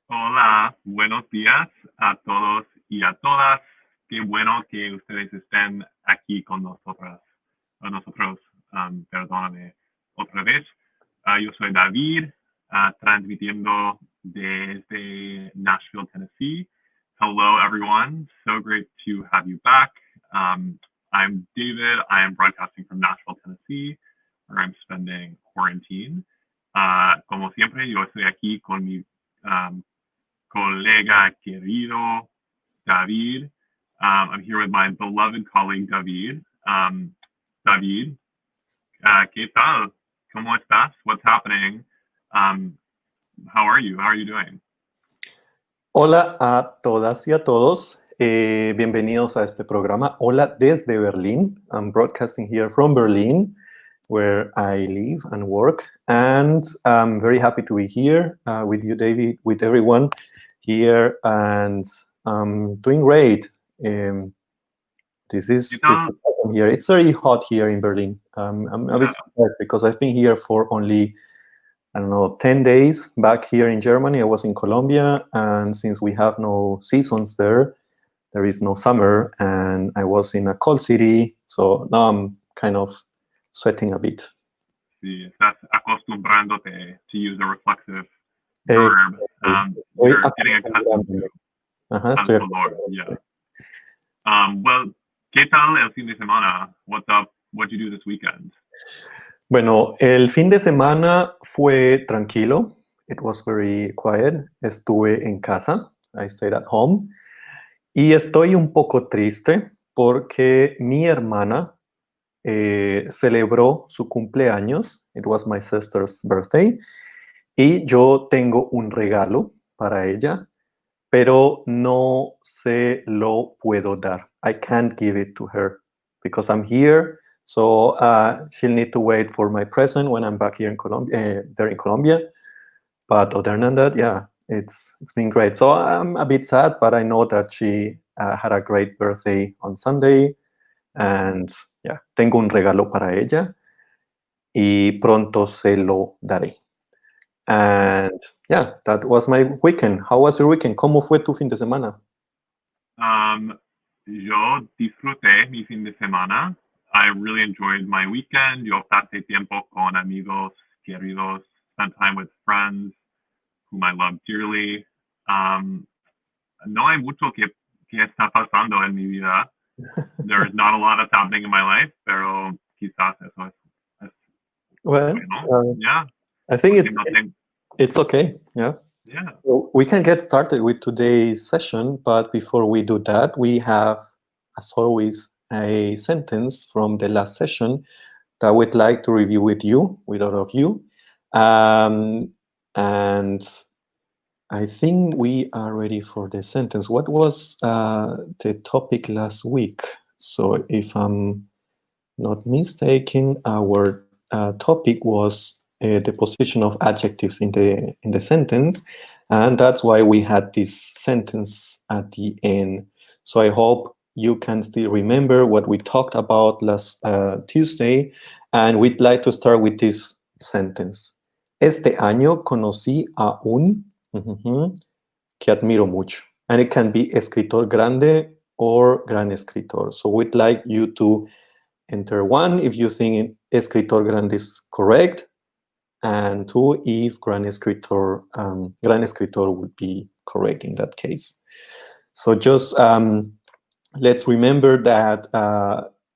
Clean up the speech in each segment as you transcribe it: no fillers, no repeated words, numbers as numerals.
Hola, buenos días a todos y a todas. Qué bueno que ustedes estén aquí con nosotras, a nosotros. Perdóname otra vez. Yo soy David, transmitiendo desde Nashville, Tennessee. Hello, everyone. So great to have you back. I'm David. I am broadcasting from Nashville, Tennessee, where I'm spending quarantine. Como siempre, yo estoy aquí con mi um, colega querido David. I'm here with my beloved colleague David. David, ¿qué tal? ¿Cómo estás? What's happening? Um, how are you? How are you doing? Hola a todas y a todos. Bienvenidos a este programa. Hola desde Berlín. I'm broadcasting here from Berlin, where I live and work. And I'm very happy to be here with you, David, with everyone here. And I'm doing great. This ¿Qué is tal? here. It's very hot here in Berlin. I'm a bit surprised because I've been here for only 10 days back here in Germany. I was in Colombia, and since we have no seasons there is no summer, and I was in a cold city, so now I'm kind of sweating a bit. Sí, estás acostumbrándote to use a reflexive Eh, verb. Estoy You're getting accustomed acostumbrándome. to Ajá, al estoy calor. Yeah. Well, ¿qué tal el fin de semana? What's up? What'd you do this weekend? Bueno, el fin de semana fue tranquilo. It was very quiet. Estuve en casa. I stayed at home. Y estoy un poco triste porque mi hermana celebró su cumpleaños. It was my sister's birthday. Y yo tengo un regalo para ella, pero no se lo puedo dar. I can't give it to her because I'm here. So she'll need to wait for my present when I'm back here in Colombia, there in Colombia. But other than that, yeah, it's been great. So I'm a bit sad, but I know that she had a great birthday on Sunday. And yeah, tengo un regalo para ella y pronto se lo daré. And yeah, that was my weekend. How was your weekend? ¿Cómo fue tu fin de semana? Yo disfruté mi fin de semana. I really enjoyed my weekend. Yo pasé tiempo con amigos queridos, spent time with friends whom I love dearly. No hay mucho que está pasando en mi vida. There is not a lot that's happening in my life, pero quizás eso es Well, bueno. Yeah. I think Porque no tengo, it's okay. Yeah. yeah. So we can get started with today's session, but before we do that, we have, as always, a sentence from the last session that we'd like to review with you, with all of you. And I think we are ready for the sentence. What was the topic last week? So if I'm not mistaken, our topic was the position of adjectives in the sentence, and that's why we had this sentence at the end. So I hope you can still remember what we talked about last Tuesday, and we'd like to start with this sentence. Este año conocí a un que admiro mucho, and it can be escritor grande or gran escritor. So we'd like you to enter 1 if you think escritor grande is correct, and 2 if gran escritor would be correct in that case. So just let's remember that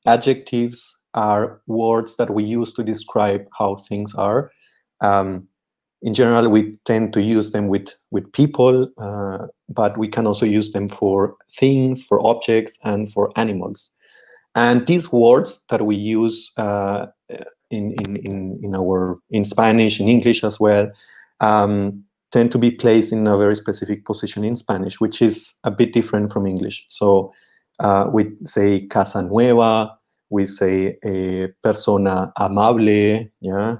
adjectives are words that we use to describe how things are. In general, we tend to use them with people, but we can also use them for things, for objects, and for animals. And these words that we use in Spanish, in English as well, tend to be placed in a very specific position in Spanish, which is a bit different from English. So we say casa nueva, we say persona amable, yeah.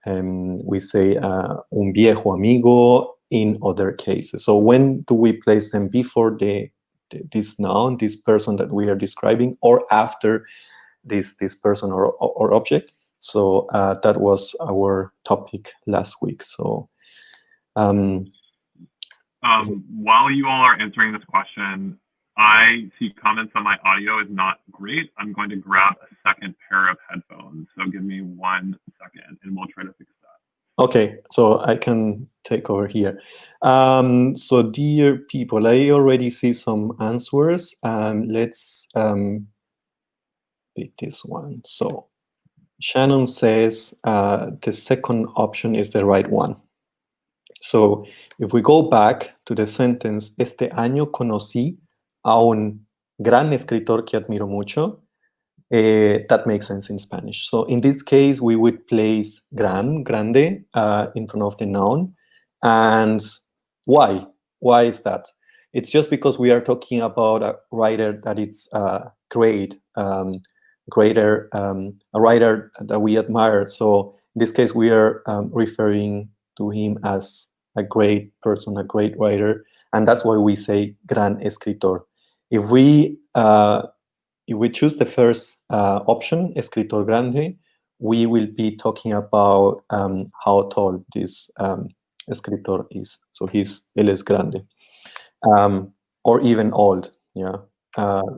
We say un viejo amigo in other cases. So when do we place them before this noun, this person that we are describing, or after this person or object? So that was our topic last week. So While you all are answering this question, I see comments on my audio is not great. I'm going to grab a second pair of headphones. So give me 1 second and we'll try to fix that. Okay, so I can take over here. So dear people, I already see some answers. Let's pick this one. So Shannon says the second option is the right one. So if we go back to the sentence, este año conocí a un gran escritor que admiro mucho, that makes sense in Spanish. So in this case, we would place grande, in front of the noun. And why? Why is that? It's just because we are talking about a writer that it's great, a writer that we admire. So in this case, we are referring to him as a great person, a great writer, and that's why we say gran escritor. If we choose the first option, escritor grande, we will be talking about how tall this escritor is. So él es grande, or even old, yeah,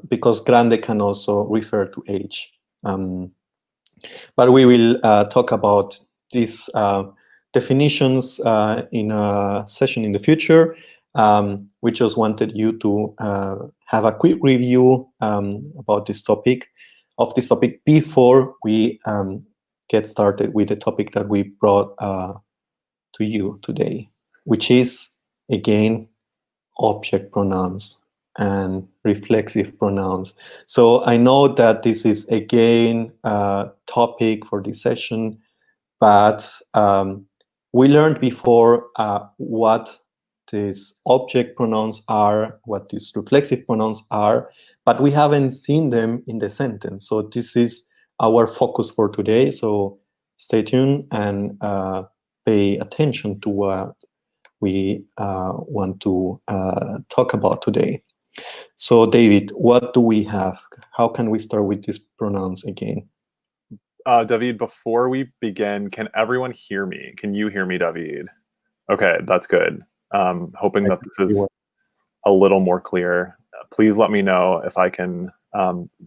because grande can also refer to age. But we will talk about these definitions in a session in the future. We just wanted you to have a quick review about this topic, before we get started with the topic that we brought to you today, which is, again, object pronouns and reflexive pronouns. So I know that this is, again, a topic for this session, but we learned before what these object pronouns are, what these reflexive pronouns are, but we haven't seen them in the sentence. So this is our focus for today. So stay tuned and pay attention to what we want to talk about today. So David, what do we have? How can we start with these pronouns again? David, before we begin, can everyone hear me? Can you hear me, David? Okay, that's good. Hoping that this is a little more clear. Please let me know if I can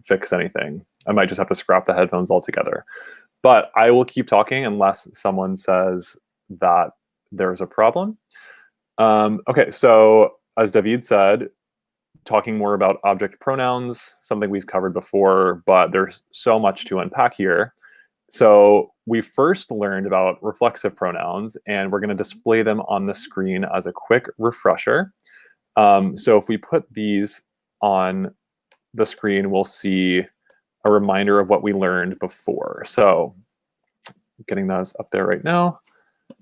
fix anything. I might just have to scrap the headphones altogether. But I will keep talking unless someone says that there's a problem. Okay, so as David said, talking more about object pronouns, something we've covered before, but there's so much to unpack here. So we first learned about reflexive pronouns, and we're going to display them on the screen as a quick refresher. So if we put these on the screen, we'll see a reminder of what we learned before. So getting those up there right now.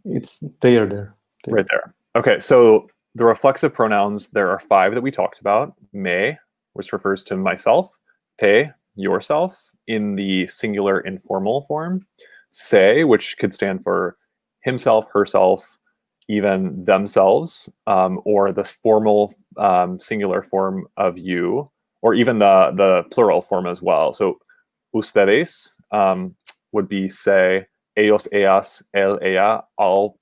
It's there. Right there. Okay, so the reflexive pronouns, there are 5 that we talked about. Me, which refers to myself. Te, yourself, in the singular informal form. Se, which could stand for himself, herself, even themselves, or the formal singular form of you, or even the plural form as well. So ustedes would be se, ellos, ellas, él, ella, all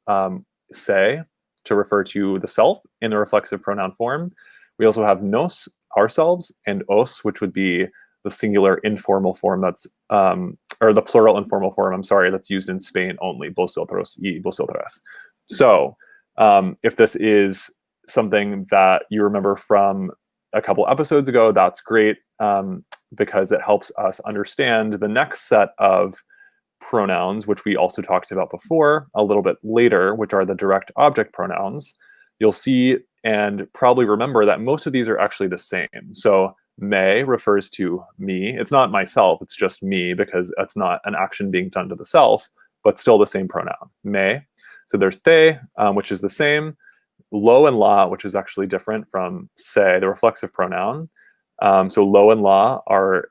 se, to refer to the self in the reflexive pronoun form. We also have nos, ourselves, and os, which would be the singular informal form that's, or the plural informal form, I'm sorry, that's used in Spain only, vosotros y vosotras. So if this is something that you remember from a couple episodes ago, that's great, because it helps us understand the next set of pronouns, which we also talked about before a little bit later, which are the direct object pronouns. You'll see and probably remember that most of these are actually the same. So me refers to me. It's not myself, it's just me, because that's not an action being done to the self, but still the same pronoun, me. So there's te, which is the same. Lo and la, which is actually different from se, the reflexive pronoun. So lo and la are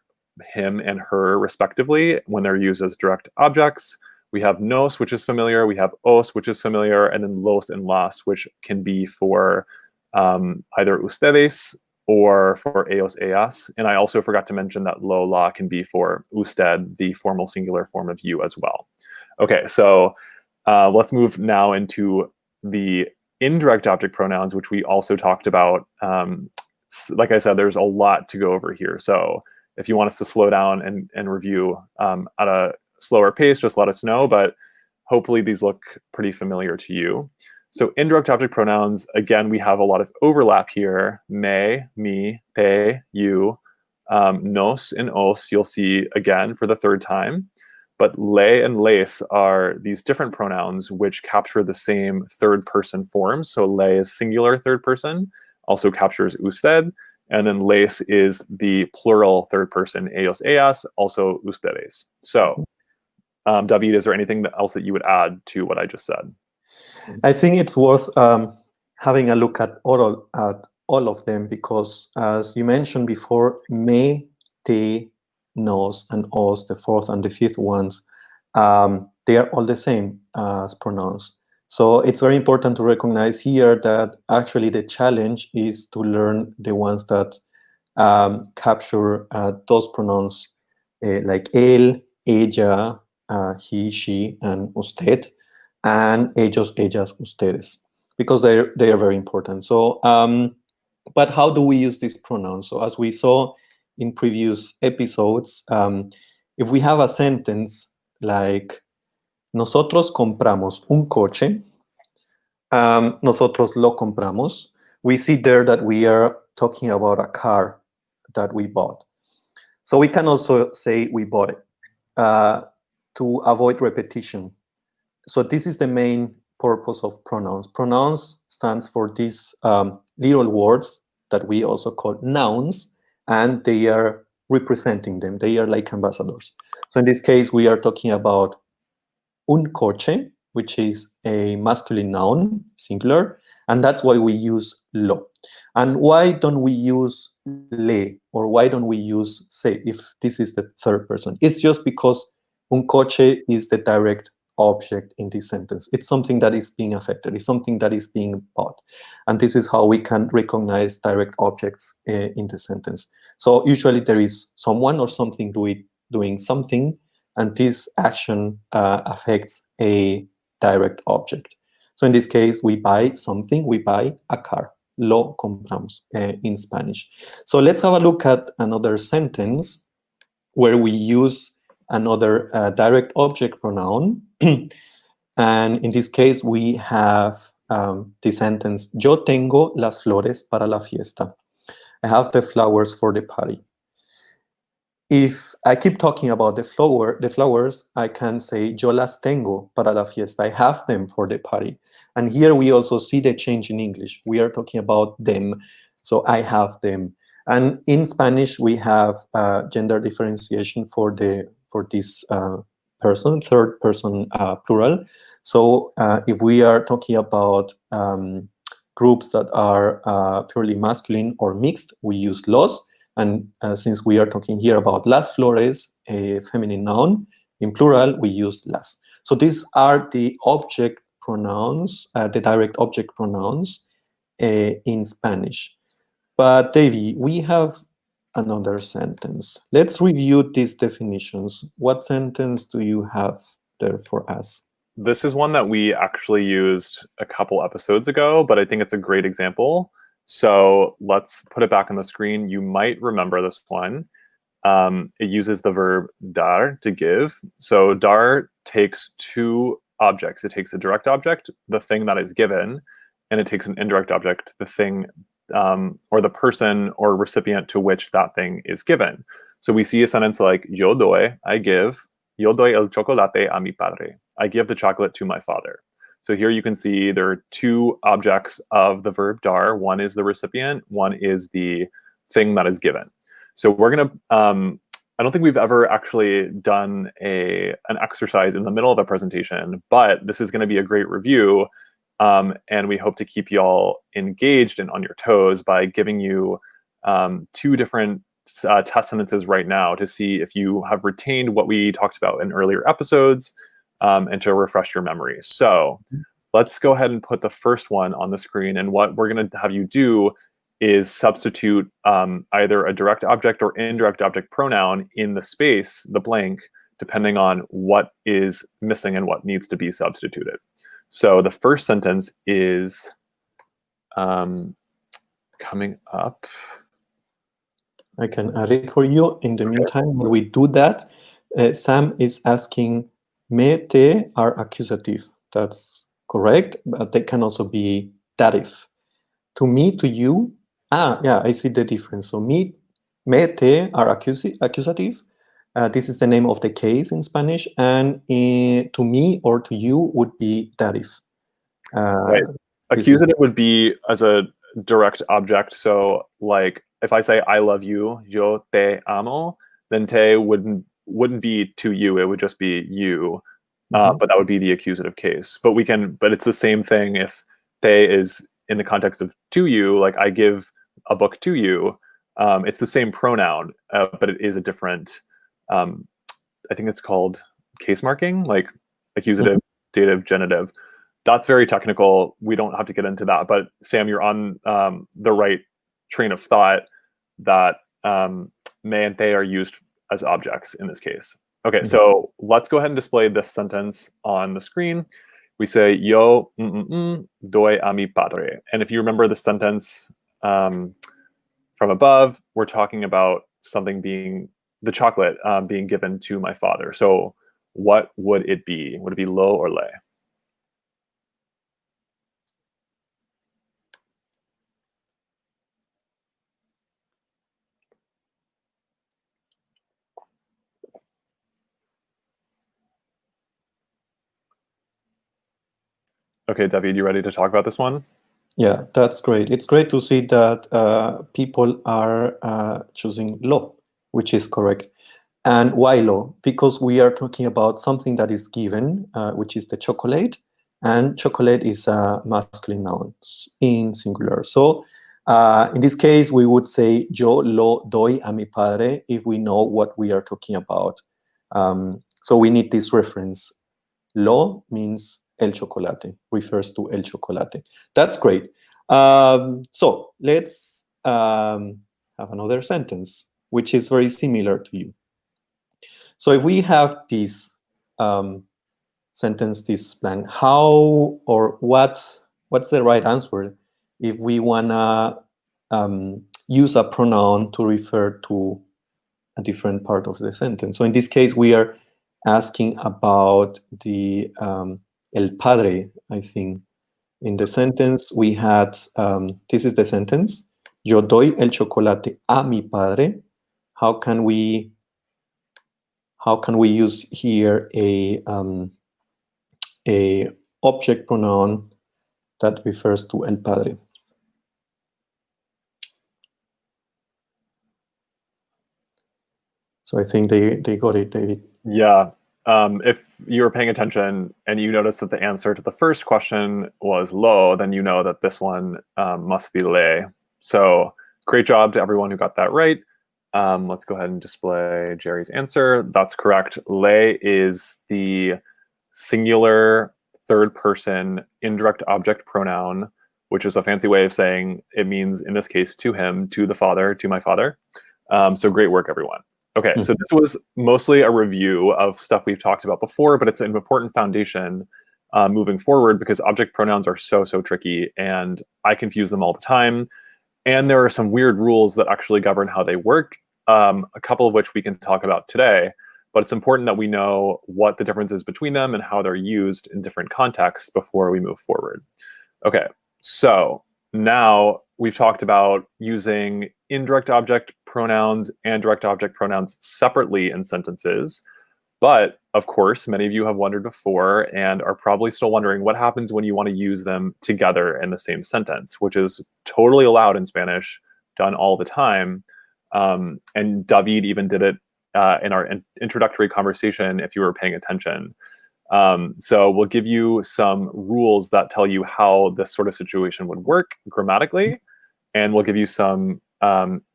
him and her respectively when they're used as direct objects. We have nos, which is familiar. We have os, which is familiar, and then los and las, which can be for either ustedes or for ellos, ellas. And I also forgot to mention that lo, la can be for usted, the formal singular form of you as well. Okay, so let's move now into the indirect object pronouns, which we also talked about. Like I said, there's a lot to go over here. So if you want us to slow down and review at a slower pace, just let us know. But hopefully these look pretty familiar to you. So indirect object pronouns, again, we have a lot of overlap here. Me, me, te, you, nos, and os, you'll see again for the third time. But le and les are these different pronouns which capture the same third person forms. So le is singular third person, also captures usted. And then les is the plural third person, ellos, ellas, also ustedes. So David, is there anything else that you would add to what I just said? I think it's worth having a look at all of them, because as you mentioned before, me, te, nos, and os, the fourth and the fifth ones, they are all the same as pronouns. So it's very important to recognize here that actually the challenge is to learn the ones that capture those pronouns like él, ella, he, she, and usted, and ellos, ellas, ustedes, because they are very important. So, but how do we use these pronouns? So as we saw in previous episodes, if we have a sentence like nosotros compramos un coche, nosotros lo compramos, we see there that we are talking about a car that we bought. So we can also say we bought it to avoid repetition. So this is the main purpose of pronouns. Pronouns stands for these little words that we also call nouns, and they are representing them. They are like ambassadors. So in this case, we are talking about un coche, which is a masculine noun, singular, and that's why we use lo. And why don't we use le, or why don't we use se if this is the third person? It's just because un coche is the direct object in this sentence. It's something that is being affected. It's something that is being bought. And this is how we can recognize direct objects in the sentence. So usually there is someone or something doing something, and this action affects a direct object. So in this case, we buy something, we buy a car. Lo compramos in Spanish. So let's have a look at another sentence where we use another direct object pronoun. And in this case, we have the sentence, yo tengo las flores para la fiesta. I have the flowers for the party. If I keep talking about the flowers, I can say, yo las tengo para la fiesta. I have them for the party. And here we also see the change in English. We are talking about them. So I have them. And in Spanish, we have gender differentiation for this person, third person plural. So if we are talking about groups that are purely masculine or mixed, we use los. And since we are talking here about las flores, a feminine noun, in plural, we use las. So these are the object pronouns, the direct object pronouns in Spanish. But Davey, we have another sentence. Let's review these definitions. What sentence do you have there for us? This is one that we actually used a couple episodes ago, but I think it's a great example. So let's put it back on the screen. You might remember this one. It uses the verb dar, to give. So dar takes two objects. It takes a direct object, the thing that is given, and it takes an indirect object, the thing or the person or recipient to which that thing is given. So we see a sentence like, yo doy, I give, yo doy el chocolate a mi padre. I give the chocolate to my father. So here you can see there are two objects of the verb dar. One is the recipient, one is the thing that is given. So we're going to, I don't think we've ever actually done an exercise in the middle of a presentation, but this is going to be a great review. And we hope to keep you all engaged and on your toes by giving you two different test sentences right now to see if you have retained what we talked about in earlier episodes, and to refresh your memory. So let's go ahead and put the first one on the screen. And what we're going to have you do is substitute either a direct object or indirect object pronoun in the space, the blank, depending on what is missing and what needs to be substituted. So the first sentence is, coming up. I can add it for you. In the meantime, when we do that, Sam is asking, me, te are accusative. That's correct, but they can also be dative. To me, to you, yeah, I see the difference. So me, te are accusative. This is the name of the case in Spanish, and to me or to you would be dative. Right. Accusative would be as a direct object. So like if I say I love you, yo te amo, then te wouldn't be to you, it would just be you. But that would be the accusative case. But it's the same thing if te is in the context of to you, like I give a book to you. It's the same pronoun, but it is a different, I think it's called case marking, like accusative, dative, genitive. That's very technical. We don't have to get into that. But Sam, you're on the right train of thought that me and te are used as objects in this case. Okay, so let's go ahead and display this sentence on the screen. We say, yo doy a mi padre. And if you remember the sentence from above, we're talking about something being, the chocolate being given to my father. So what would it be? Would it be lo or le? Okay, David, you ready to talk about this one? Yeah, that's great. It's great to see that people are choosing lo, which is correct. And why lo? Because we are talking about something that is given, which is the chocolate, and chocolate is a masculine noun in singular. So in this case, we would say yo lo doy a mi padre if we know what we are talking about. So we need this reference. Lo means el chocolate, refers to el chocolate. That's great. So let's have another sentence, which is very similar to you. So if we have this sentence, this blank, how or what's the right answer if we wanna use a pronoun to refer to a different part of the sentence? So in this case, we are asking about the el padre, I think. In the sentence, we had, this is the sentence, yo doy el chocolate a mi padre. How can we use here a object pronoun that refers to el padre? So I think they got it, David. Yeah. If you were paying attention and you noticed that the answer to the first question was lo, then you know that this one must be le. So great job to everyone who got that right. Let's go ahead and display Jerry's answer. That's correct. Le is the singular third person indirect object pronoun, which is a fancy way of saying it means, in this case, to him, to the father, to my father. So great work, everyone. Okay, so this was mostly a review of stuff we've talked about before, but it's an important foundation moving forward because object pronouns are so tricky and I confuse them all the time. And there are some weird rules that actually govern how they work, a couple of which we can talk about today. But it's important that we know what the difference is between them and how they're used in different contexts before we move forward. Okay, so now we've talked about using indirect object pronouns and direct object pronouns separately in sentences. But of course, many of you have wondered before and are probably still wondering what happens when you want to use them together in the same sentence, which is totally allowed in Spanish, done all the time. And David even did it in our introductory conversation, if you were paying attention. So we'll give you some rules that tell you how this sort of situation would work grammatically, and we'll give you some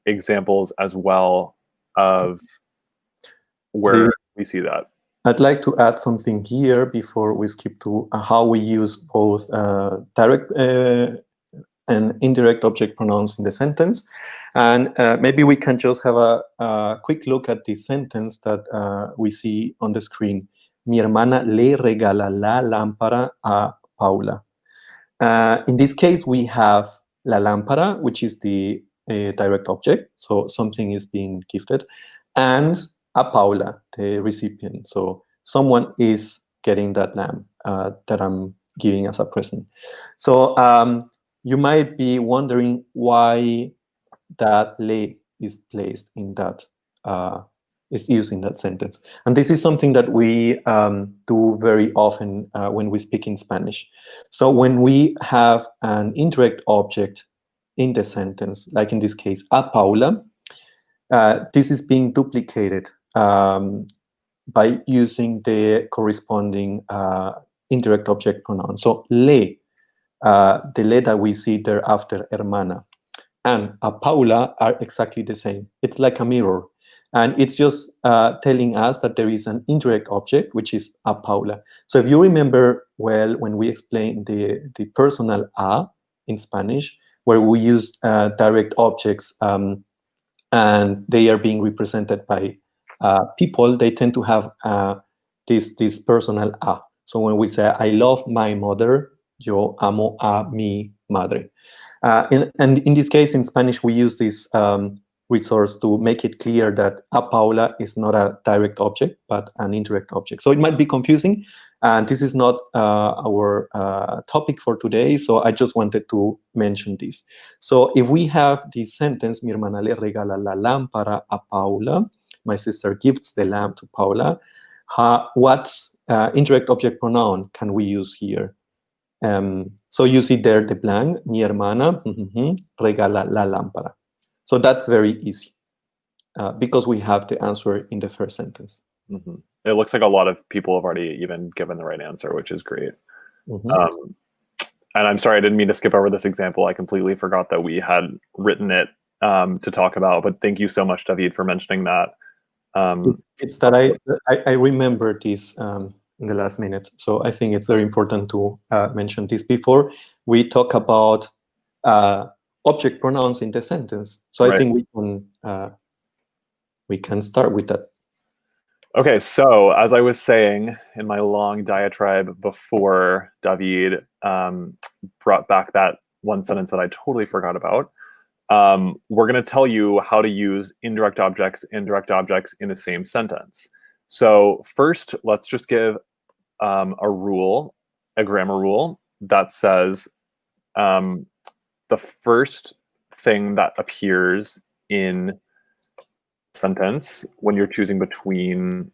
examples as well of where we see that. I'd like to add something here before we skip to how we use both direct and indirect object pronouns in the sentence. And maybe we can just have a quick look at the sentence that we see on the screen. Mi hermana le regala la lámpara a Paula. In this case, we have la lámpara, which is the direct object, so something is being gifted, and a Paula, the recipient. So someone is getting that lamp that I'm giving as a present. So you might be wondering why that le is placed in that, is used in that sentence. And this is something that we do very often when we speak in Spanish. So when we have an indirect object in the sentence, like in this case, a Paula, this is being duplicated by using the corresponding indirect object pronoun. So le, the le that we see there after hermana, and a Paula are exactly the same. It's like a mirror. And it's just telling us that there is an indirect object, which is a Paula. So if you remember well, when we explained the personal a in Spanish, where we use direct objects and they are being represented by people, they tend to have this personal a. So when we say, I love my mother, yo amo a mi madre. And in this case, in Spanish, we use this resource to make it clear that a Paula is not a direct object, but an indirect object. So it might be confusing, and this is not our topic for today, so I just wanted to mention this. So if we have this sentence, mi hermana le regala la lámpara a Paula, my sister gifts the lamp to Paula, what indirect object pronoun can we use here? So you see there the blank, mi hermana regala la lámpara. So that's very easy because we have the answer in the first sentence. Mm-hmm. It looks like a lot of people have already even given the right answer, which is great. Mm-hmm. And I'm sorry, I didn't mean to skip over this example. I completely forgot that we had written it to talk about, but thank you so much, David, for mentioning that. It's that I remember this in the last minute. So I think it's very important to mention this before we talk about object pronouns in the sentence. So I think we can start with that. Okay, so as I was saying in my long diatribe before, David brought back that one sentence that I totally forgot about. We're going to tell you how to use indirect objects in the same sentence. So first, let's just give a rule, a grammar rule that says the first thing that appears in sentence when you're choosing between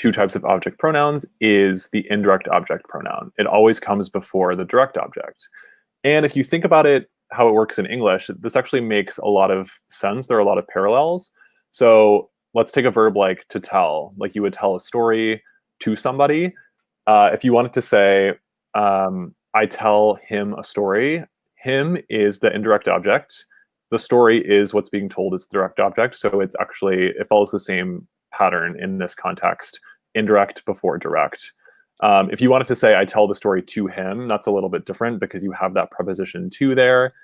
two types of object pronouns is the indirect object pronoun. It always comes before the direct object. And if you think about it, how it works in English, this actually makes a lot of sense. There are a lot of parallels. So let's take a verb like to tell, like you would tell a story to somebody. If you wanted to say, I tell him a story, him is the indirect object. The story is what's being told as the direct object. So it's actually, it follows the same pattern in this context, indirect before direct. If you wanted to say, I tell the story to him, that's a little bit different because you have that preposition to there.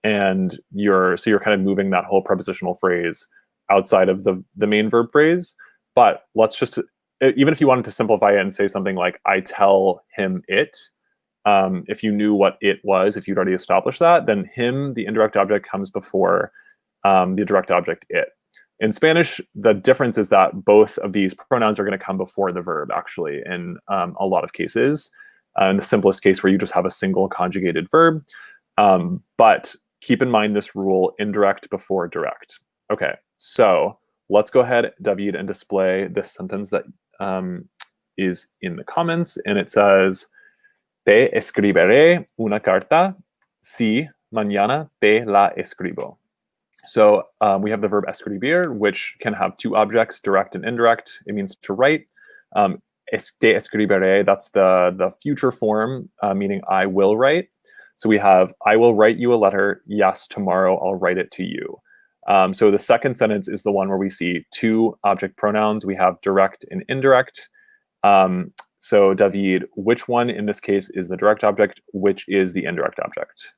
And you're kind of moving that whole prepositional phrase outside of the main verb phrase. But let's just, even if you wanted to simplify it and say something like, I tell him it, if you knew what it was, if you'd already established that, then him, the indirect object, comes before the direct object it. In Spanish, the difference is that both of these pronouns are going to come before the verb, actually, in a lot of cases. In the simplest case where you just have a single conjugated verb. But keep in mind this rule, indirect before direct. Okay, so let's go ahead, David, and display this sentence that is in the comments. And it says, te escribiré una carta si mañana te la escribo. So we have the verb escribir, which can have two objects, direct and indirect. It means to write. Te escribiré, that's the future form, meaning I will write. So we have, I will write you a letter. Yes, tomorrow I'll write it to you. So the second sentence is the one where we see two object pronouns. We have direct and indirect. So David, which one in this case is the direct object? Which is the indirect object?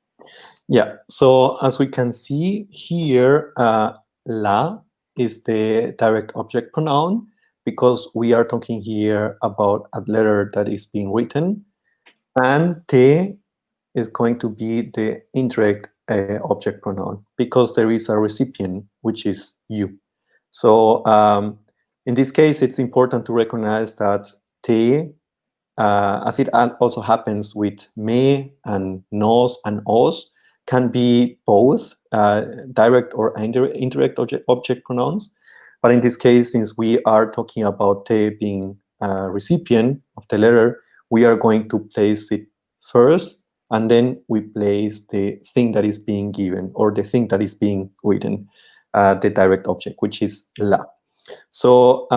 Yeah, so as we can see here, la is the direct object pronoun because we are talking here about a letter that is being written, and te is going to be the indirect object pronoun because there is a recipient, which is you. So in this case, it's important to recognize that te, as it also happens with me and nos and os, can be both direct or indirect object pronouns. But in this case, since we are talking about te being a recipient of the letter, we are going to place it first, and then we place the thing that is being given or the thing that is being written, the direct object, which is la. So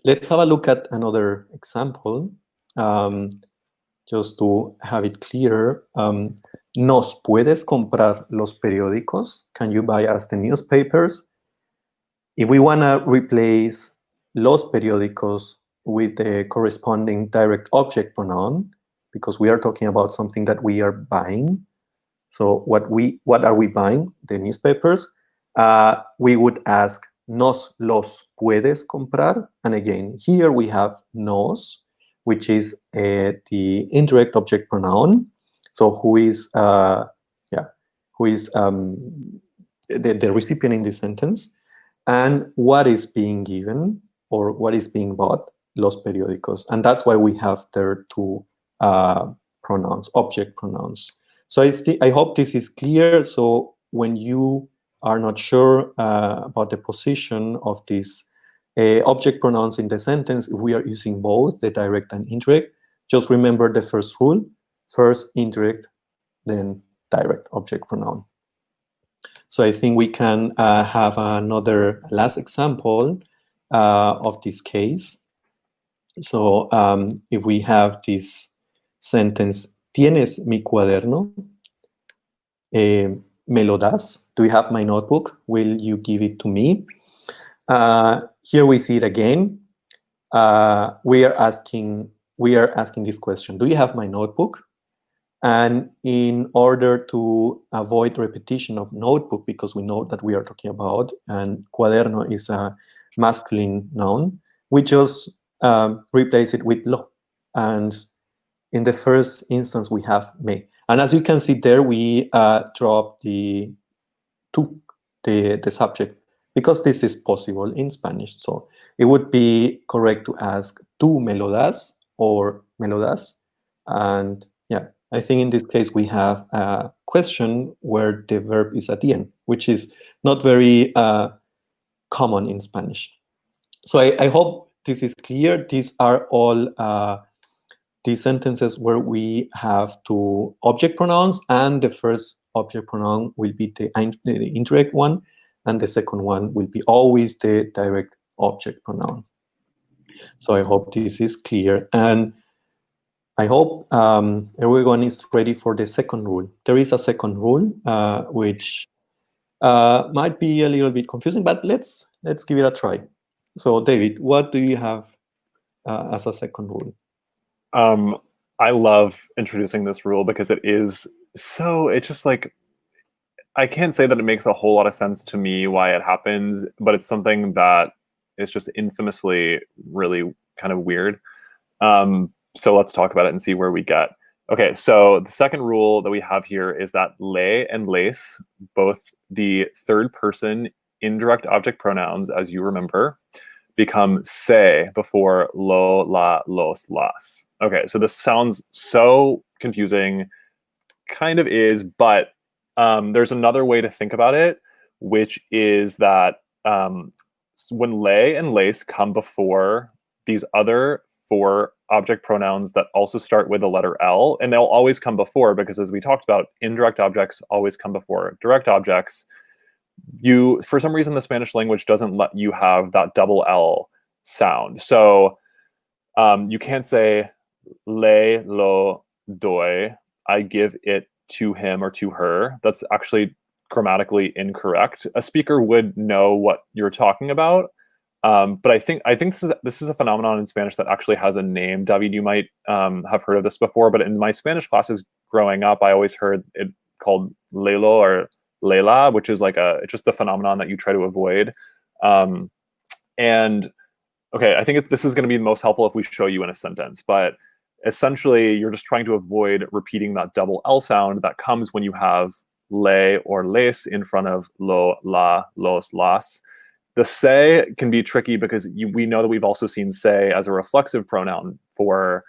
let's have a look at another example, just to have it clear. ¿Nos puedes comprar los periódicos? Can you buy us the newspapers? If we want to replace los periódicos with the corresponding direct object pronoun, because we are talking about something that we are buying. So what are we buying? The newspapers. We would ask, ¿nos los puedes comprar? And again, here we have nos, which is the indirect object pronoun. So who is the recipient in this sentence, and what is being given or what is being bought? Los periódicos. And that's why we have there two pronouns, object pronouns. So I hope this is clear. So when you are not sure about the position of these object pronouns in the sentence, if we are using both the direct and indirect, just remember the first rule: first indirect, then direct object pronoun. So I think we can have another last example of this case. So if we have this sentence, ¿tienes mi cuaderno? ¿Me lo das? Do you have my notebook? Will you give it to me? Here we see it again. We are asking this question: do you have my notebook? And in order to avoid repetition of notebook, because we know that we are talking about, and cuaderno is a masculine noun, we just replace it with lo. And in the first instance, we have me. And as you can see there, we drop the tu, the subject, because this is possible in Spanish. So it would be correct to ask, ¿tú me lo das? Or ¿me lo das? And yeah, I think in this case we have a question where the verb is at the end, which is not very common in Spanish. So I hope this is clear. These are all these sentences where we have two object pronouns, and the first object pronoun will be the indirect one, and the second one will be always the direct object pronoun. So I hope this is clear. And I hope everyone is ready for the second rule. There is a second rule, which might be a little bit confusing, but let's give it a try. So David, what do you have as a second rule? I love introducing this rule because it's just like, I can't say that it makes a whole lot of sense to me why it happens, but it's something that is just infamously really kind of weird. So let's talk about it and see where we get. Okay, so the second rule that we have here is that le and les, both the third person indirect object pronouns, as you remember, become se before lo, la, los, las. Okay, so this sounds so confusing, kind of is, but there's another way to think about it, which is that when le and les come before these other four object pronouns that also start with the letter L, and they'll always come before, because as we talked about, indirect objects always come before direct objects. For some reason, the Spanish language doesn't let you have that double L sound. So you can't say le lo doy, I give it to him or to her. That's actually grammatically incorrect. A speaker would know what you're talking about. But I think this is a phenomenon in Spanish that actually has a name. David, you might have heard of this before, but in my Spanish classes growing up, I always heard it called lelo or lela, which is like it's just the phenomenon that you try to avoid. And okay, I think this is going to be most helpful if we show you in a sentence, but essentially you're just trying to avoid repeating that double L sound that comes when you have le or les in front of lo, la, los, las. The se can be tricky because we know that we've also seen se as a reflexive pronoun for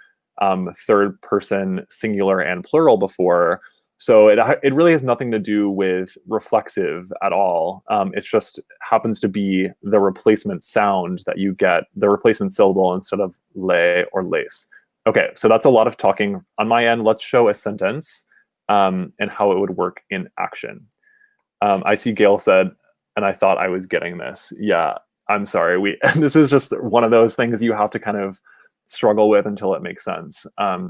third person singular and plural before. So it really has nothing to do with reflexive at all. It just happens to be the replacement sound that you get, the replacement syllable instead of le or les. Okay, so that's a lot of talking on my end. Let's show a sentence and how it would work in action. I see Gail said, and I thought I was getting this. Yeah, I'm sorry. This is just one of those things you have to kind of struggle with until it makes sense.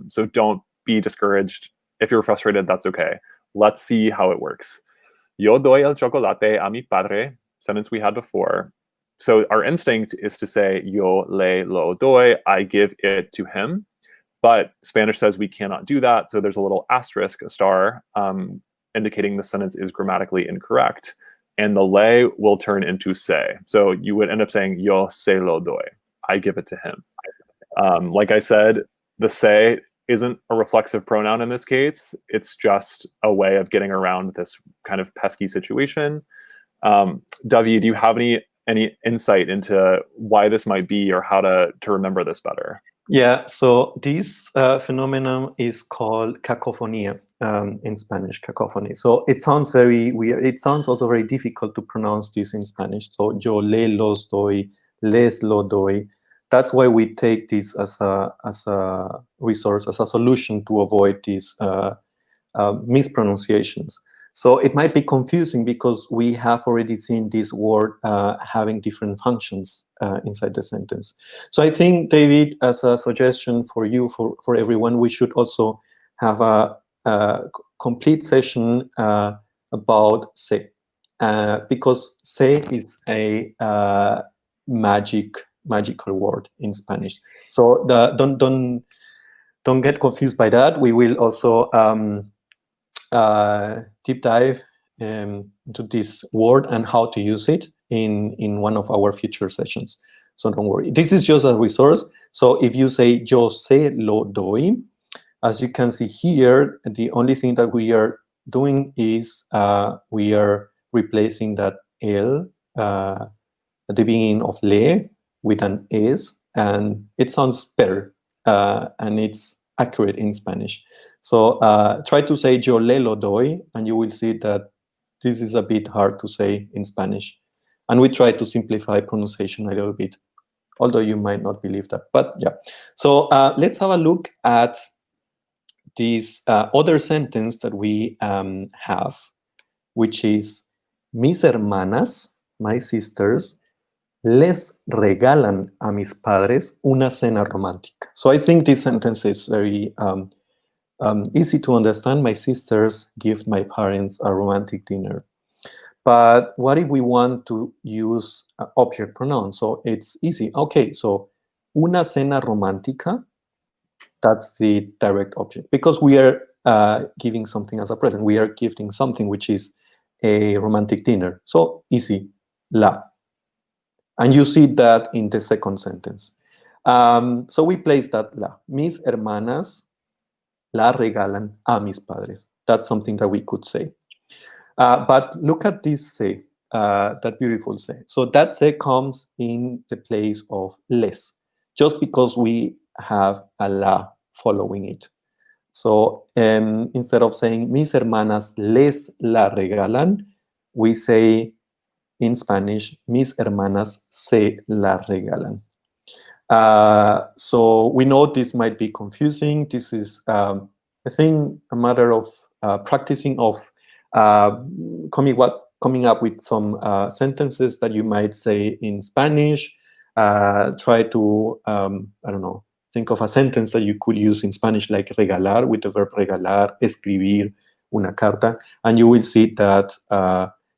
So don't be discouraged. If you're frustrated, that's okay. Let's see how it works. Yo doy el chocolate a mi padre, sentence we had before. So our instinct is to say yo le lo doy, I give it to him. But Spanish says we cannot do that. So there's a little asterisk, a star, indicating the sentence is grammatically incorrect. And the le will turn into se. So you would end up saying yo se lo doy, I give it to him. Like I said, the se isn't a reflexive pronoun in this case. It's just a way of getting around this kind of pesky situation. Davi, do you have any insight into why this might be or how to remember this better? Yeah, so this phenomenon is called cacophony in Spanish, cacophony. So it sounds very weird. It sounds also very difficult to pronounce this in Spanish. So yo le los doy, les lo doy. That's why we take this as a resource, as a solution to avoid these mispronunciations. So it might be confusing because we have already seen this word having different functions inside the sentence. So I think, David, as a suggestion for you, for everyone, we should also have a complete session about se, because se is a magical word in Spanish. So don't get confused by that. We will also deep dive into this word and how to use it in one of our future sessions. So don't worry. This is just a resource. So if you say yo se lo doy, as you can see here, the only thing that we are doing is we are replacing that el at the beginning of le with an es, and it sounds better and it's accurate in Spanish. So try to say yo le lo doy, and you will see that this is a bit hard to say in Spanish. And we try to simplify pronunciation a little bit, although you might not believe that. But yeah, so let's have a look at this other sentence that we have, which is mis hermanas, my sisters, les regalan a mis padres una cena romántica. So I think this sentence is very easy to understand. My sisters give my parents a romantic dinner. But what if we want to use object pronoun? So it's easy. Okay, so una cena romántica, that's the direct object, because we are giving something as a present. We are gifting something which is a romantic dinner. So easy, la. And you see that in the second sentence. So we place that la. Mis hermanas la regalan a mis padres. That's something that we could say. But look at this say, that beautiful say. So that say comes in the place of les, just because we have a la following it. So instead of saying mis hermanas les la regalan, we say in Spanish, mis hermanas se la regalan. So we know this might be confusing. This is, I think, a matter of practicing, of coming up with some sentences that you might say in Spanish. Try to, I don't know, think of a sentence that you could use in Spanish, like regalar, with the verb regalar, escribir una carta, and you will see that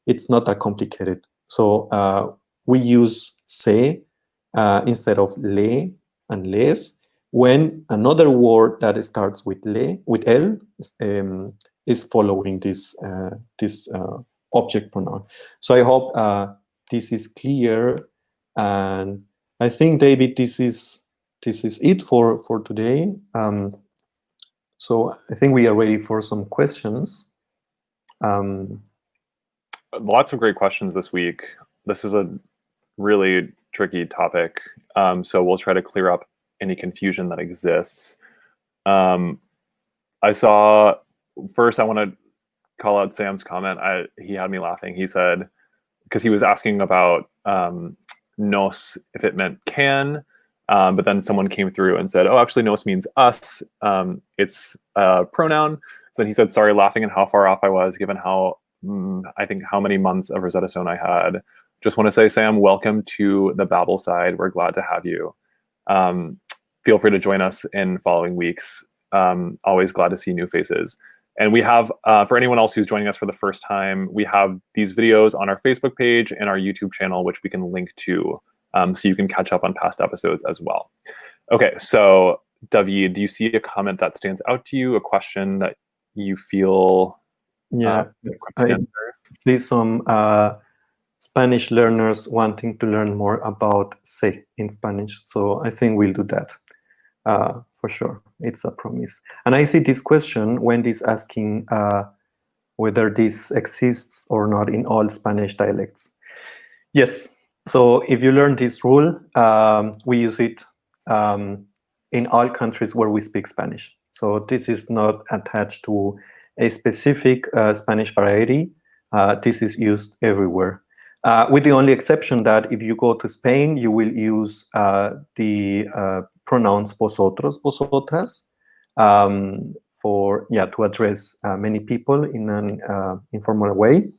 it's not that complicated. So we use se instead of le and les when another word that starts with le, with el, is following this object pronoun. So I hope this is clear, and I think, David, this is it for today. So I think we are ready for some questions. Lots of great questions this week. This is a really tricky topic, so we'll try to clear up any confusion that exists. I saw, first I want to call out Sam's comment. He had me laughing. He said, because he was asking about nos, if it meant can, but then someone came through and said, oh, actually nos means us. It's a pronoun. So then he said, sorry, laughing at how far off I was, given how, I think how many months of Rosetta Stone I had. Just want to say, Sam, welcome to the Babel side. We're glad to have you. Feel free to join us in following weeks. Always glad to see new faces. And we have, for anyone else who's joining us for the first time, we have these videos on our Facebook page and our YouTube channel, which we can link to, so you can catch up on past episodes as well. Okay, so David, do you see a comment that stands out to you, a question that you feel? Yeah, I see some Spanish learners wanting to learn more about sé in Spanish, so I think we'll do that. For sure, it's a promise. And I see this question, Wendy's asking whether this exists or not in all Spanish dialects. Yes, so if you learn this rule, we use it in all countries where we speak Spanish. So this is not attached to a specific Spanish variety. This is used everywhere. With the only exception that if you go to Spain, you will use the pronouns vosotros, vosotras, to address many people in an informal way,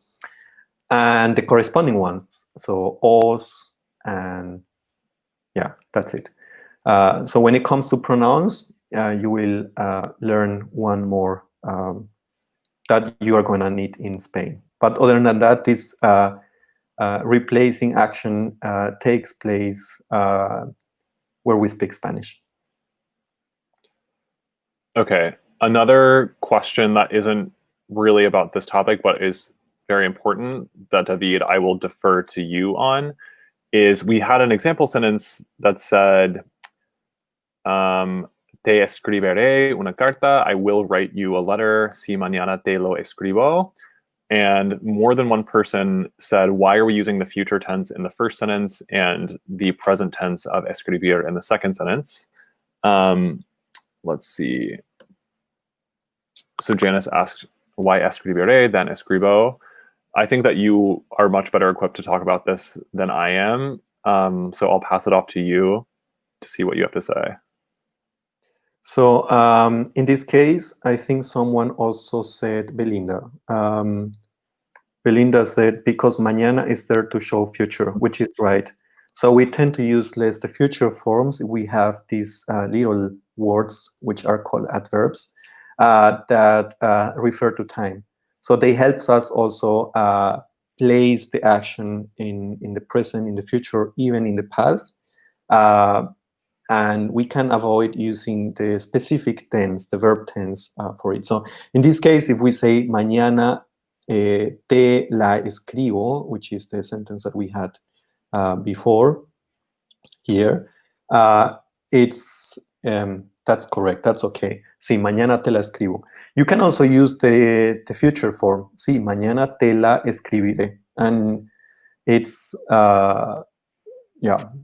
and the corresponding ones, so os, and yeah, that's it. So when it comes to pronouns, you will learn one more that you are going to need in Spain. But other than that, this replacing action takes place where we speak Spanish. Okay, another question that isn't really about this topic, but is very important, that David, I will defer to you on, is we had an example sentence that said, te escribiré una carta, I will write you a letter, si mañana te lo escribo. And more than one person said, why are we using the future tense in the first sentence and the present tense of escribir in the second sentence? Let's see. So Janice asked, why escribiré than escribo? I think that you are much better equipped to talk about this than I am. So I'll pass it off to you to see what you have to say. So in this case, I think someone also said Belinda. Belinda said, because mañana is there to show future, which is right. So we tend to use less the future forms. We have these little words, which are called adverbs, that refer to time. So they help us also place the action in the present, in the future, even in the past. And we can avoid using the specific tense, the verb tense for it. So in this case, if we say mañana te la escribo, which is the sentence that we had before here, it's that's correct. That's okay. Sí, mañana te la escribo. You can also use the future form. Sí, mañana te la escribiré, and it's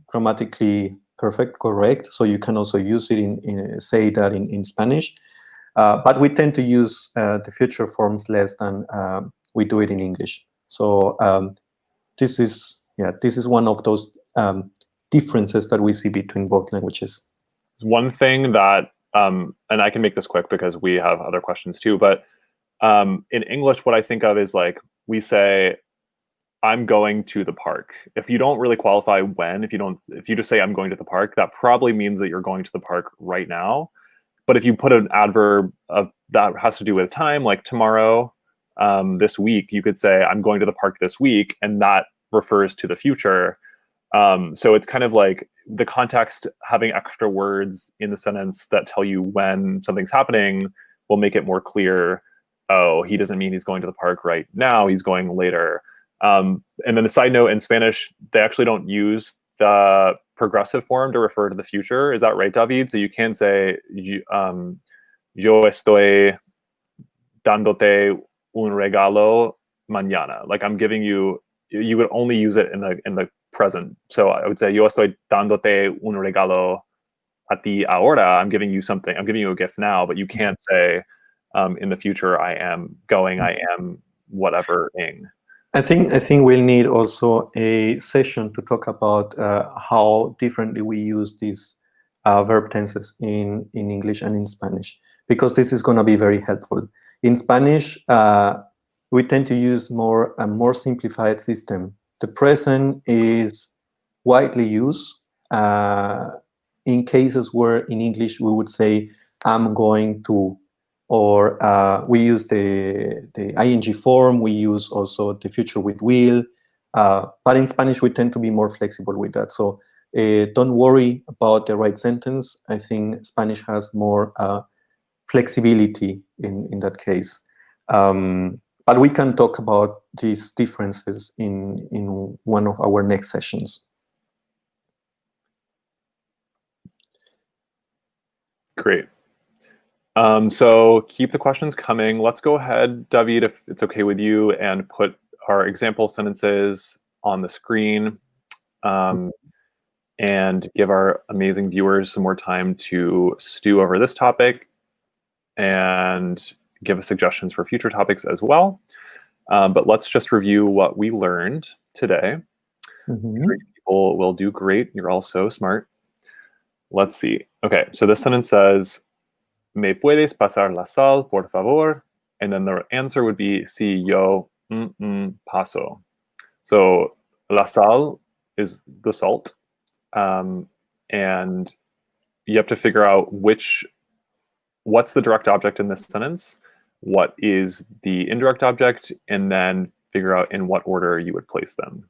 grammatically perfect, correct. So you can also use it say that in Spanish, but we tend to use the future forms less than we do it in English. So this is one of those differences that we see between both languages. One thing that, and I can make this quick because we have other questions too, but in English, what I think of is like, we say, I'm going to the park. If you don't really qualify when, if you just say I'm going to the park, that probably means that you're going to the park right now. But if you put an adverb that has to do with time, like tomorrow, this week, you could say I'm going to the park this week, and that refers to the future. So it's kind of like the context, having extra words in the sentence that tell you when something's happening will make it more clear. Oh, he doesn't mean he's going to the park right now, he's going later. And then a side note, in Spanish, they actually don't use the progressive form to refer to the future. Is that right, David? So you can say, yo estoy dándote un regalo mañana. Like I'm giving you, you would only use it in the present. So I would say, yo estoy dándote un regalo a ti ahora. I'm giving you something. I'm giving you a gift now, but you can't say in the future, I am going, I am whatever-ing. I think we'll need also a session to talk about how differently we use these verb tenses in English and in Spanish, because this is going to be very helpful. In Spanish, we tend to use a more simplified system. The present is widely used in cases where in English we would say, I'm going to, or we use the ing form, we use also the future with will, but in Spanish we tend to be more flexible with that. So don't worry about the right sentence. I think Spanish has more flexibility in that case. But we can talk about these differences in one of our next sessions. Great. So keep the questions coming. Let's go ahead, David, if it's okay with you, and put our example sentences on the screen and give our amazing viewers some more time to stew over this topic and give us suggestions for future topics as well. But let's just review what we learned today. People will do great. You're all so smart. Let's see. Okay, so this sentence says, ¿Me puedes pasar la sal, por favor? And then the answer would be, sí, yo paso. So la sal is the salt. And you have to figure out what's the direct object in this sentence, what is the indirect object, and then figure out in what order you would place them.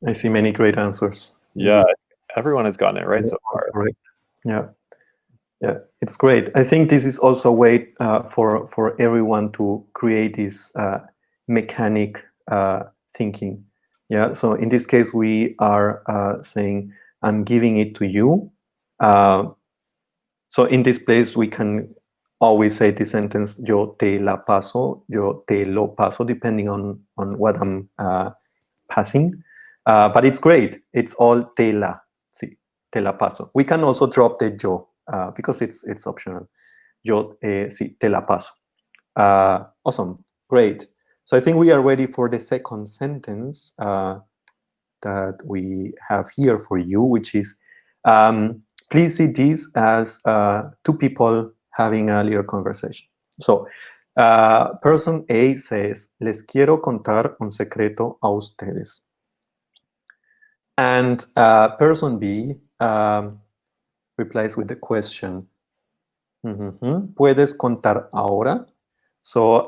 I see many great answers. Yeah, everyone has gotten it right so far. Correct. Yeah, it's great. I think this is also a way for everyone to create this mechanic thinking. Yeah, so in this case, we are saying, I'm giving it to you. So in this place, we can always say the sentence, yo te la paso, yo te lo paso, depending on what I'm passing. But it's great. It's all te la, sí, te la paso. We can also drop the yo because it's optional. Yo sí, te la paso. Awesome, great. So I think we are ready for the second sentence that we have here for you, which is, please see this as two people having a little conversation. So person A says, les quiero contar un secreto a ustedes. And person B replies with the question, ¿puedes contar ahora? So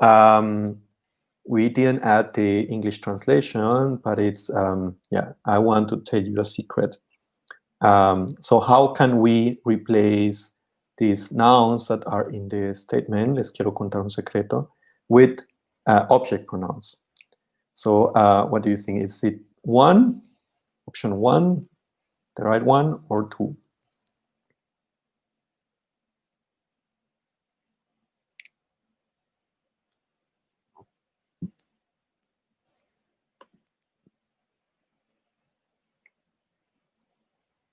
we didn't add the English translation, but it's, yeah, I want to tell you a secret. So how can we replace these nouns that are in the statement, les quiero contar un secreto, with object pronouns? So what do you think? Is it one, option one, the right one, or two?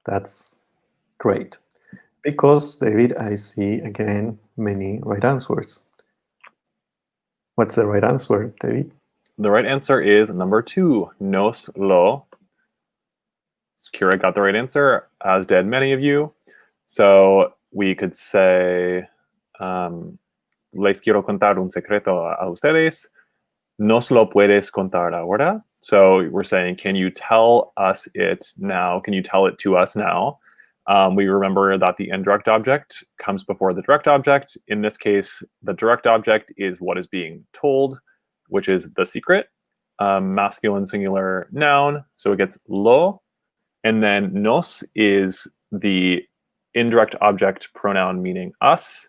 That's great. Because, David, I see again many right answers. What's the right answer, David? The right answer is number 2, nos lo. Kira got the right answer, as did many of you. So we could say, les quiero contar un secreto a ustedes. Nos lo puedes contar ahora. So we're saying, can you tell us it now? Can you tell it to us now? We remember that the indirect object comes before the direct object. In this case, the direct object is what is being told, which is the secret. Masculine singular noun. So it gets lo. And then nos is the indirect object pronoun meaning us.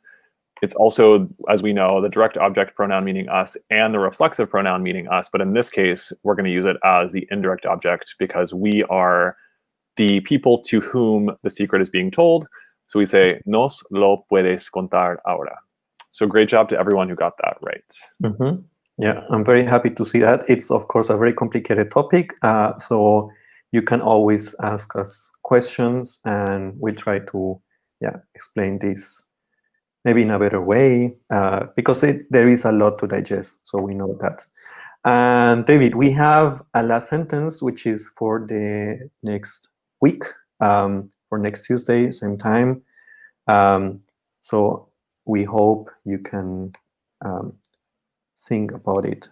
It's also, as we know, the direct object pronoun meaning us and the reflexive pronoun meaning us. But in this case, we're going to use it as the indirect object because we are the people to whom the secret is being told. So we say, nos lo puedes contar ahora. So great job to everyone who got that right. Yeah, I'm very happy to see that. It's, of course, a very complicated topic. So you can always ask us questions and we'll try to explain this maybe in a better way because there is a lot to digest. So we know that. And David, we have a last sentence, which is for the next week, for next Tuesday, same time. So we hope you can think about it.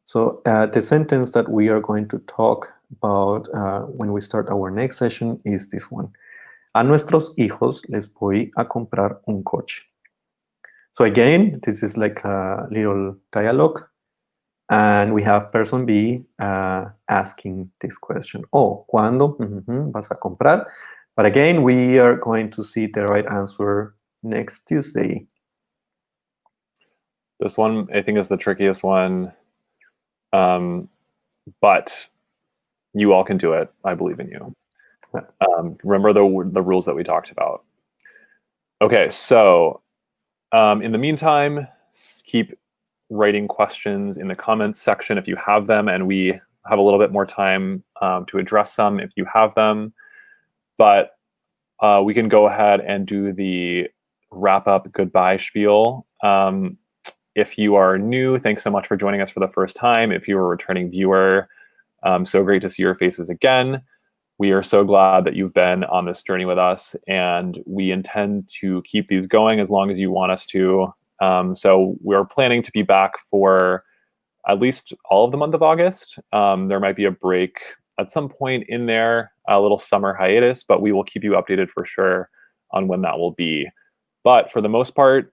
So the sentence that we are going to talk about when we start our next session is this one. A nuestros hijos les voy a comprar un coche. So again, this is like a little dialogue. And we have person B asking this question. Oh, ¿cuándo vas a comprar? But again, we are going to see the right answer next Tuesday. This one, I think, is the trickiest one. But you all can do it. I believe in you. Remember the rules that we talked about. Okay, so in the meantime, keep writing questions in the comments section if you have them, and we have a little bit more time to address some if you have them. But we can go ahead and do the wrap-up goodbye spiel. If you are new, thanks so much for joining us for the first time. If you're a returning viewer, so great to see your faces again. We are so glad that you've been on this journey with us, and we intend to keep these going as long as you want us to. So we're planning to be back for at least all of the month of August. There might be a break at some point in there, a little summer hiatus, but we will keep you updated for sure on when that will be. But for the most part,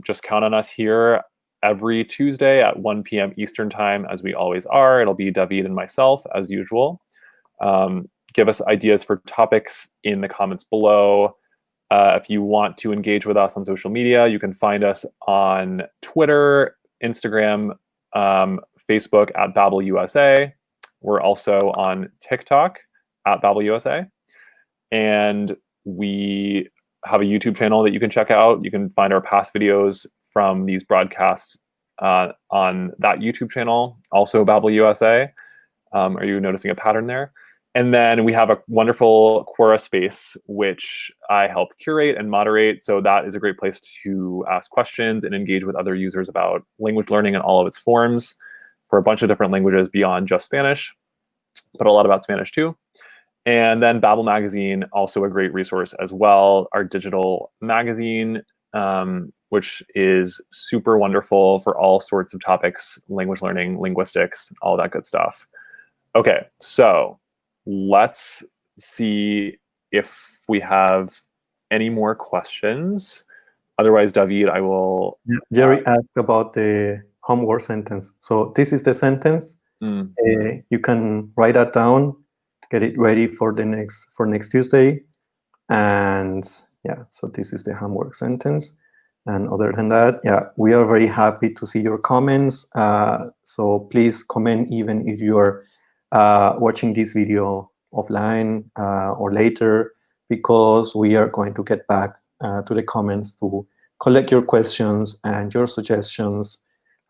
just count on us here every Tuesday at 1 p.m. Eastern time, as we always are. It'll be David and myself, as usual. Give us ideas for topics in the comments below. If you want to engage with us on social media, you can find us on Twitter, Instagram, Facebook at BabbleUSA. We're also on TikTok at BabbleUSA. And we have a YouTube channel that you can check out. You can find our past videos from these broadcasts on that YouTube channel, also BabbleUSA. Are you noticing a pattern there? And then we have a wonderful Quora space, which I help curate and moderate. So that is a great place to ask questions and engage with other users about language learning in all of its forms for a bunch of different languages beyond just Spanish, but a lot about Spanish too. And then Babbel Magazine, also a great resource as well, our digital magazine, which is super wonderful for all sorts of topics, language learning, linguistics, all that good stuff. Okay, so let's see if we have any more questions. Otherwise, David, I will... Jerry asked about the homework sentence. So this is the sentence. You can write that down, get it ready for the next Tuesday. And yeah, so this is the homework sentence. And other than that, yeah, we are very happy to see your comments. So please comment even if you are watching this video offline or later, because we are going to get back to the comments to collect your questions and your suggestions,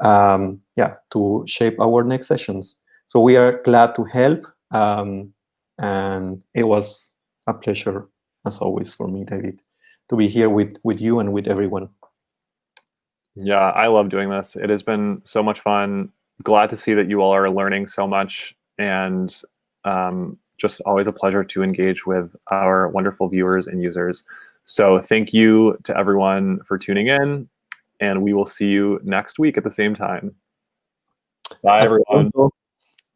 to shape our next sessions. So we are glad to help, and it was a pleasure, as always, for me, David, to be here with you and with everyone. Yeah, I love doing this. It has been so much fun. Glad to see that you all are learning so much, and just always a pleasure to engage with our wonderful viewers and users. So thank you to everyone for tuning in, and we will see you next week at the same time. Bye, everyone.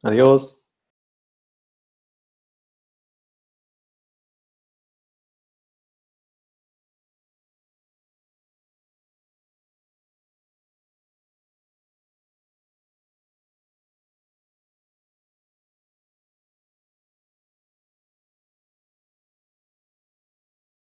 Adios.